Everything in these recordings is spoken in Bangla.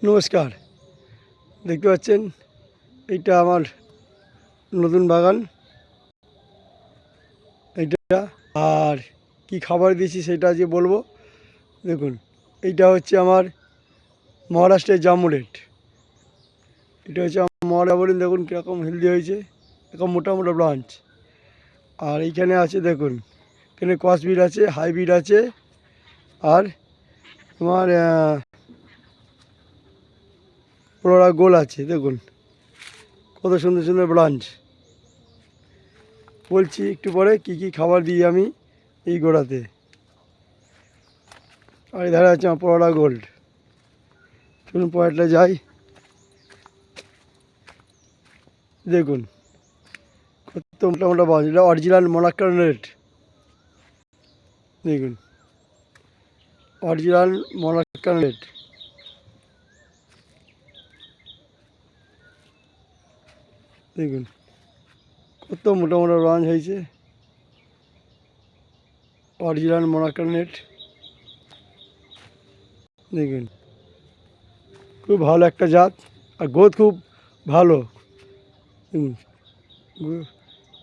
নমস্কার, দেখতে পাচ্ছেন এইটা আমার নতুন বাগান। এইটা আর কি খাবার দিয়েছি সেটা আজকে বলবো। দেখুন, এইটা হচ্ছে আমার মহারাষ্ট্রের জামুরেট। এটা হচ্ছে আমার মহারাষ্ট্র। দেখুন কীরকম হেলদি হয়েছে, এরকম মোটা মোটা ব্রাঞ্চ। আর এইখানে আছে দেখুন, এখানে কসবিট আছে, হাইব্রিড আছে, আর তোমার পোড়া গোল আছে। দেখুন কত সুন্দর সুন্দর ব্রাঞ্চ। বলছি একটু পরে কি কি খাবার দিই আমি এই গোড়াতে। আর এধারে আছে আমার পোড়া গোল্ড। চলুন পরেরটা যাই। দেখুন কত মোটা মোটা ব্রাঞ্চ, এটা অরিজিনাল মোনাক্কান রেড। দেখুন অরিজিনাল মোনাক্কান রেড। দেখুন কত মোটা মোটা ব্রাঞ্চ হয়েছে, অরিজিনাল মোনাক্কান রেড। দেখুন খুব ভালো একটা জাত, আর গ্রোথ খুব ভালো।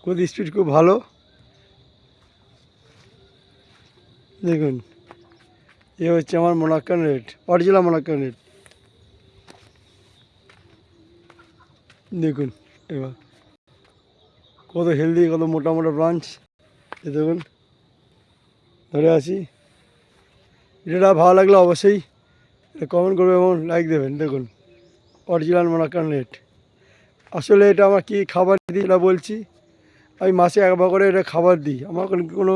গ্রোথ স্পিড খুব ভালো। দেখুন এ হচ্ছে আমার মোনাক্কান রেড, অরিজিনাল মোনাক্কান রেড। দেখুন এবার কত হেলদি, কত মোটা মোটা ব্রাঞ্চ। এ দেখুন ধরে আছি। ভিডিওটা ভালো লাগলে অবশ্যই কমেন্ট করবে এবং লাইক দেবেন। দেখুন অরিজিনাল মোনাক্কান রেড। আসলে এটা আমার কী খাবার দিই এটা বলছি। আমি মাসে একবার করে এটা খাবার দিই। আমার কোনো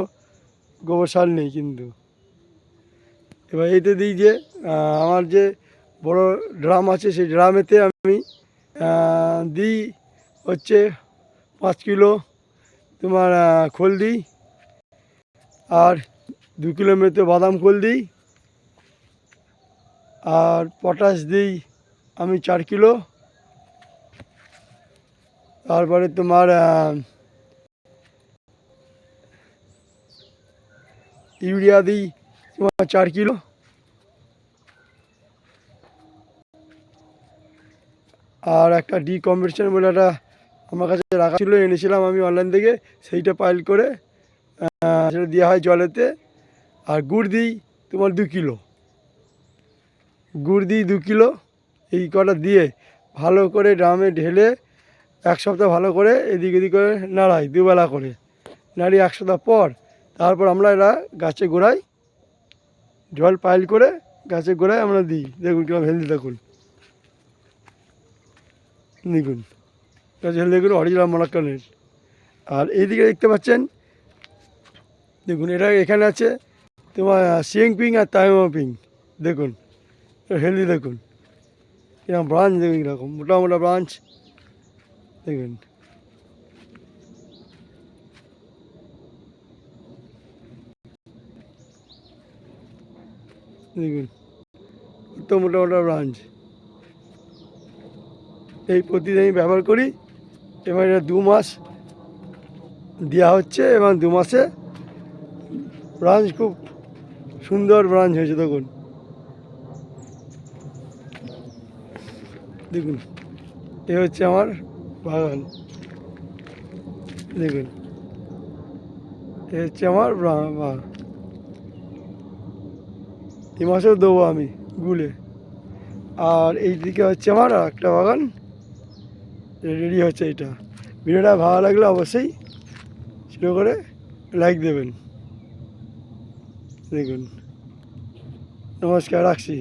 গোবর সার নেই কিন্তু। এবার এইতে দিই যে আমার যে বড় ড্রাম আছে, সেই ড্রামেতে আমি দিই হচ্ছে 5 কিলো তোমার খোল দিই, আর 2 কিলো মতো বাদাম খোল দিই, আর পটাশ দিই আমি 4 কিলো। তারপরে তোমার ইউরিয়া দিই তোমার 4 কিলো। আর একটা ডিকম্পোজিশন বলে একটা আমার কাছে রাখা ছিল, এনেছিলাম আমি অনলাইন থেকে, সেইটা পাইল করে সেটা দেওয়া হয় জলেতে। আর গুড় দিই তোমার 2 কিলো। গুড় দিই 2 কিলো। এই কটা দিয়ে ভালো করে ড্রামে ঢেলে 1 সপ্তাহ ভালো করে এদিক ওদিক করে নাড়াই, দুবেলা করে নাড়িয়ে 1 সপ্তাহ পর তারপর আমরা এরা গাছে গোড়ায় জল পাইল করে গাছে গোড়ায় আমরা দিই। দেখুন কিরকম হেলদি। দেখুন দেখুন গাছে হেলদি, দেখুন অরিজিনাল মোনাক্কানের। আর এইদিকে দেখতে পাচ্ছেন, দেখুন এটা এখানে আছে তোমার সিং পিং আর তাইমা পিং। দেখুন হেলদি, দেখুন এরকম ব্রাঞ্চ, দেখুন এরকম মোটা মোটা ব্রাঞ্চ। দেখুন দেখুন কত মোটা মোটা ব্রাঞ্চ। এই প্রতিদিন ব্যবহার করি। এবার এটা 2 মাস দেওয়া হচ্ছে এবং 2 মাসে ব্রাঞ্চ খুব সুন্দর ব্রাঞ্চ হয়েছে। দেখুন দেখুন এ হচ্ছে আমার বাগান। দেখুন এ হচ্ছে আমার বাগান। এই মাসেও দেবো আমি গুলে। আর এই দিকে হচ্ছে আমার একটা বাগান রেডি হচ্ছে। এইটা ভিডিওটা ভালো লাগলে অবশ্যই ছোটো করে লাইক দেবেন। দেখুন নমস্কার, রাখছি।